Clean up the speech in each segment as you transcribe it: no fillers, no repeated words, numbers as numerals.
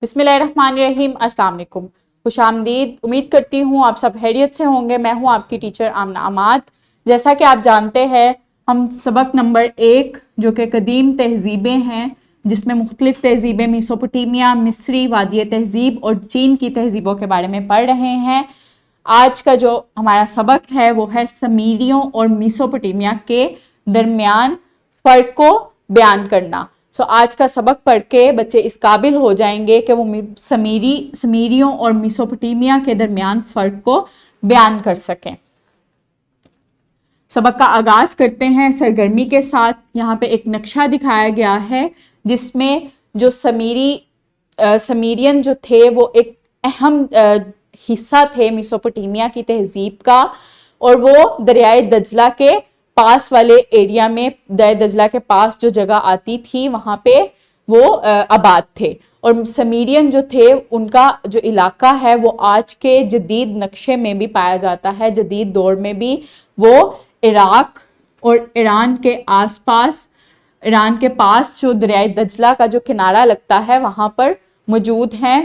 بسم اللہ الرحمن الرحیم۔ السلام علیکم، خوش آمدید۔ امید کرتی ہوں آپ سب خیریت سے ہوں گے۔ میں ہوں آپ کی ٹیچر آمنہ عماد۔ جیسا کہ آپ جانتے ہیں، ہم سبق نمبر 1 جو کہ قدیم تہذیبیں ہیں، جس میں مختلف تہذیبیں میسوپوٹیمیا، مصری، وادی تہذیب اور چین کی تہذیبوں کے بارے میں پڑھ رہے ہیں۔ آج کا جو ہمارا سبق ہے وہ ہے سمیریوں اور میسوپوٹیمیا کے درمیان فرق کو بیان کرنا۔ آج کا سبق پڑھ کے بچے اس قابل ہو جائیں گے کہ وہ سمیریوں اور میسوپوٹیمیا کے درمیان فرق کو بیان کر سکیں۔ سبق کا آغاز کرتے ہیں سرگرمی کے ساتھ۔ یہاں پہ ایک نقشہ دکھایا گیا ہے جس میں جو سمیرین جو تھے وہ ایک اہم حصہ تھے میسوپوٹیمیا کی تہذیب کا، اور وہ دریائے دجلہ کے پاس والے ایریا میں، دریائے دجلہ کے پاس جو جگہ آتی تھی وہاں پہ وہ آباد تھے۔ اور سمیرین جو تھے ان کا جو علاقہ ہے وہ آج کے جدید نقشے میں بھی پایا جاتا ہے، جدید دور میں بھی وہ عراق اور ایران کے آس پاس، ایران کے پاس جو دریائے دجلہ کا جو کنارہ لگتا ہے وہاں پر موجود ہیں۔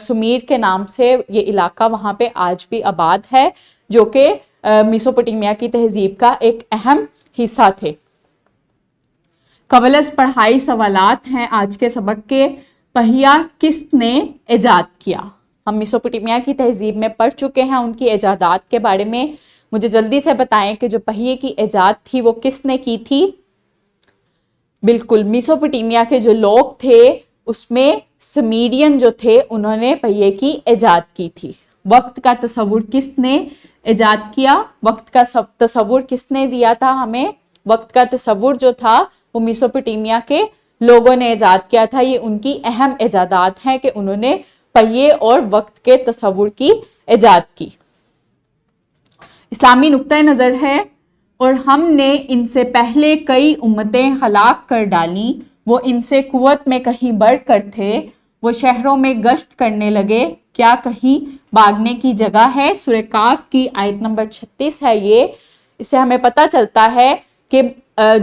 سمیر کے نام سے یہ علاقہ وہاں پہ آج بھی آباد ہے، جو کہ میسوپوٹیمیا کی تہذیب کا ایک اہم حصہ تھے۔ قبل از پڑھائی سوالات ہیں آج کے سبق کے۔ پہیہ کس نے ایجاد کیا؟ ہم میسوپوٹیمیا کی تہذیب میں پڑھ چکے ہیں ان کی ایجادات کے بارے میں۔ مجھے جلدی سے بتائیں کہ جو پہیے کی ایجاد تھی وہ کس نے کی تھی؟ بالکل، میسوپوٹیمیا کے جو لوگ تھے اس میں سمیرین جو تھے انہوں نے پہیے کی ایجاد کی تھی۔ وقت کا تصور کس نے ایجاد کیا؟ وقت کا تصور کس نے دیا تھا ہمیں؟ وقت کا تصور جو تھا وہ میسوپوٹیمیا کے لوگوں نے ایجاد کیا تھا۔ یہ ان کی اہم ایجادات ہیں کہ انہوں نے پہیے اور وقت کے تصور کی ایجاد کی۔ اسلامی نقطہ نظر ہے، اور ہم نے ان سے پہلے کئی امتیں ہلاک کر ڈالیں، وہ ان سے قوت میں کہیں بڑھ کر تھے، وہ شہروں میں گشت کرنے لگے، کیا کہیں بھاگنے کی جگہ ہے؟ سورہ کاف کی آیت نمبر 36 ہے یہ۔ اس سے ہمیں پتہ چلتا ہے کہ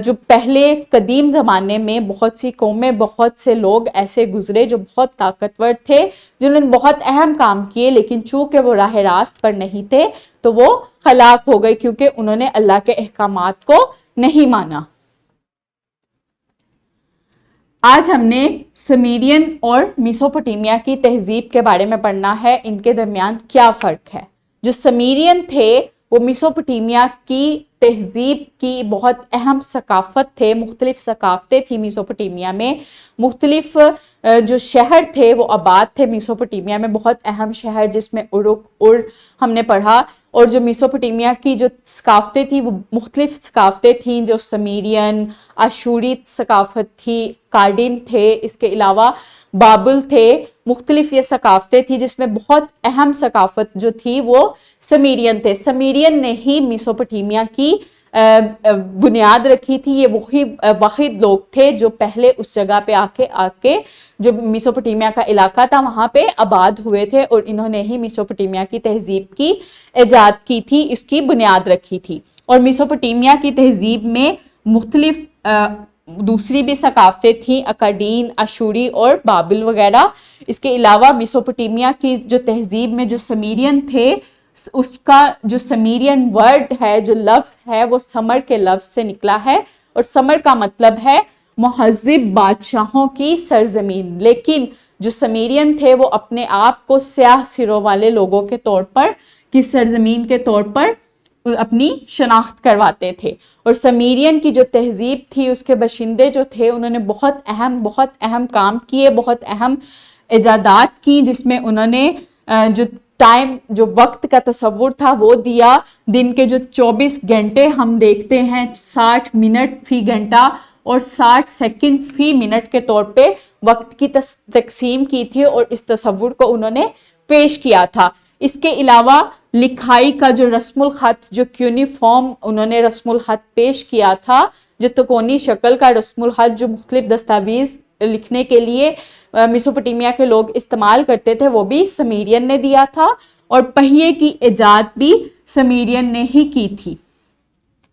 جو پہلے قدیم زمانے میں بہت سی قومیں، بہت سے لوگ ایسے گزرے جو بہت طاقتور تھے، جنہوں نے بہت اہم کام کیے، لیکن چونکہ وہ راہ راست پر نہیں تھے تو وہ ہلاک ہو گئے، کیونکہ انہوں نے اللہ کے احکامات کو نہیں مانا۔ آج ہم نے سمیرین اور میسوپوٹیمیا کی تہذیب کے بارے میں پڑھنا ہے، ان کے درمیان کیا فرق ہے۔ جو سمیرین تھے وہ میسوپوٹیمیا کی تہذیب کی بہت اہم ثقافت تھے، مختلف ثقافتیں تھیں میسوپوٹیمیا میں، مختلف جو شہر تھے وہ آباد تھے میسوپوٹیمیا میں، بہت اہم شہر جس میں ار ہم نے پڑھا۔ اور جو میسوپوٹیمیا کی جو ثقافتیں تھیں وہ مختلف ثقافتیں تھیں، جو سمیرین، آشوری ثقافت تھی، کارڈن تھے، اس کے علاوہ بابل تھے، مختلف یہ ثقافتیں تھیں جس میں بہت اہم ثقافت جو تھی وہ سمیرین تھے۔ سمیرین نے ہی میسوپوٹیمیا کی بنیاد رکھی تھی۔ یہ وہی واحد لوگ تھے جو پہلے اس جگہ پہ آ کے جو میسوپوٹیمیا کا علاقہ تھا وہاں پہ آباد ہوئے تھے، اور انہوں نے ہی میسوپوٹیمیا کی تہذیب کی ایجاد کی تھی، اس کی بنیاد رکھی تھی۔ اور میسوپوٹیمیا کی تہذیب میں مختلف دوسری بھی ثقافتیں تھیں، اکادین، آشوری اور بابل وغیرہ۔ اس کے علاوہ میسوپوٹیمیا کی جو تہذیب میں جو سمیرین تھے، اس کا جو سمیرین ورڈ ہے، جو لفظ ہے، وہ سمر کے لفظ سے نکلا ہے، اور سمر کا مطلب ہے مہذب بادشاہوں کی سرزمین۔ لیکن جو سمیرین تھے وہ اپنے آپ کو سیاہ سروں والے لوگوں کے طور پر، کی سرزمین کے طور پر اپنی شناخت کرواتے تھے۔ اور سمیرین کی جو تہذیب تھی، اس کے باشندے جو تھے، انہوں نے بہت اہم کام کیے، بہت اہم ایجادات کی، جس میں انہوں نے جو وقت کا تصور تھا وہ دیا۔ دن کے جو 24 گھنٹے ہم دیکھتے ہیں، 60 منٹ فی گھنٹہ اور 60 سیکنڈ فی منٹ کے طور پہ وقت کی تقسیم کی تھی، اور اس تصور کو انہوں نے پیش کیا تھا۔ اس کے علاوہ لکھائی کا جو رسم الخط، جو کیونیفارم انہوں نے رسم الخط پیش کیا تھا، جو تکونی شکل کا رسم الخط جو مختلف دستاویز لکھنے کے لیے میسوپوٹیمیا کے لوگ استعمال کرتے تھے، وہ بھی سمیرین نے دیا تھا، اور پہیے کی ایجاد بھی سمیرین نے ہی کی تھی۔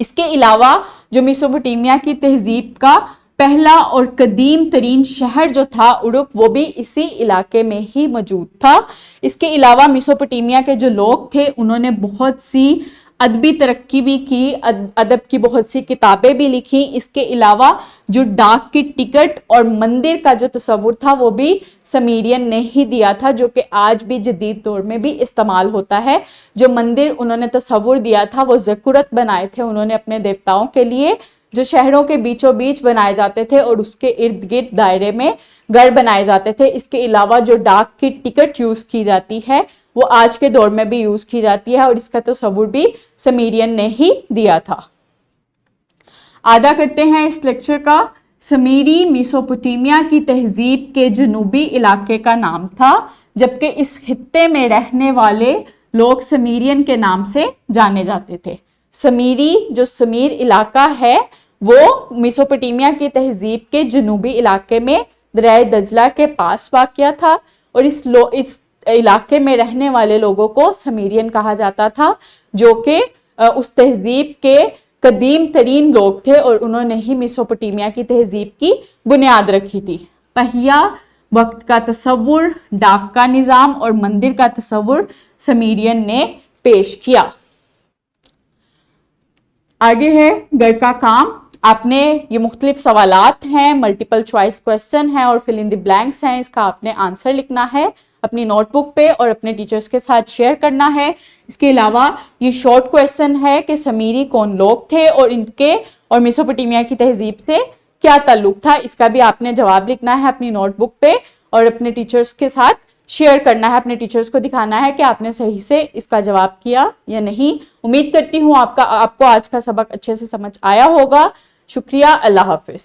اس کے علاوہ جو میسوپوٹیمیا کی تہذیب کا پہلا اور قدیم ترین شہر جو تھا اڑپ وہ بھی اسی علاقے میں ہی موجود تھا۔ اس کے علاوہ میسوپوٹیمیا کے جو لوگ تھے انہوں نے بہت سی ادبی ترقی بھی کی، ادب کی بہت سی کتابیں بھی لکھی۔ اس کے علاوہ جو ڈاک کی ٹکٹ اور مندر کا جو تصور تھا وہ بھی سمیرین نے ہی دیا تھا، جو کہ آج بھی جدید دور میں بھی استعمال ہوتا ہے۔ جو مندر انہوں نے تصور دیا تھا وہ زکورت بنائے تھے انہوں نے اپنے دیوتاؤں کے لیے، جو شہروں کے بیچوں بیچ بنائے جاتے تھے اور اس کے ارد گرد دائرے میں گڑھ بنائے جاتے تھے۔ اس کے علاوہ جو ڈاک کی ٹکٹ یوز کی جاتی ہے وہ آج کے دور میں بھی یوز کی جاتی ہے اور اس کا تصور بھی سمیرین نے ہی دیا تھا۔ آدھا کرتے ہیں اس لیکچر کا۔ سمیری میسوپوٹیمیا کی تہذیب کے جنوبی علاقے کا نام تھا، جبکہ اس خطے میں رہنے والے لوگ سمیرین کے نام سے جانے جاتے تھے۔ سمیری جو سمیر علاقہ ہے وہ میسوپوٹیمیا کی تہذیب کے جنوبی علاقے میں دریائے دجلہ کے پاس واقع تھا، اور اس علاقے میں رہنے والے لوگوں کو سمیرین کہا جاتا تھا، جو کہ اس تہذیب کے قدیم ترین لوگ تھے اور انہوں نے ہی میسوپوٹیمیا کی تہذیب کی بنیاد رکھی تھی۔ پہیا وقت کا تصور، ڈاک کا نظام اور مندر کا تصور سمیرین نے پیش کیا۔ آگے ہے گھر کا کام۔ آپ نے یہ مختلف سوالات ہیں، ملٹیپل چوائس کوسچن ہیں اور فل ان دی بلینکس ہیں، اس کا آپ نے آنسر لکھنا ہے اپنی نوٹ بک پہ اور اپنے ٹیچرز کے ساتھ شیئر کرنا ہے۔ اس کے علاوہ یہ شارٹ کوسچن ہے کہ سمیری کون لوگ تھے اور ان کے اور میسوپوٹیمیا کی تہذیب سے کیا تعلق تھا، اس کا بھی آپ نے جواب لکھنا ہے اپنی نوٹ بک پہ اور اپنے ٹیچرز کے ساتھ شیئر کرنا ہے، اپنے ٹیچرز کو دکھانا ہے کہ آپ نے صحیح سے اس کا جواب کیا یا نہیں۔ امید کرتی ہوں آپ کو آج کا سبق اچھے سے سمجھ آیا ہوگا۔ شکریہ، اللہ حافظ۔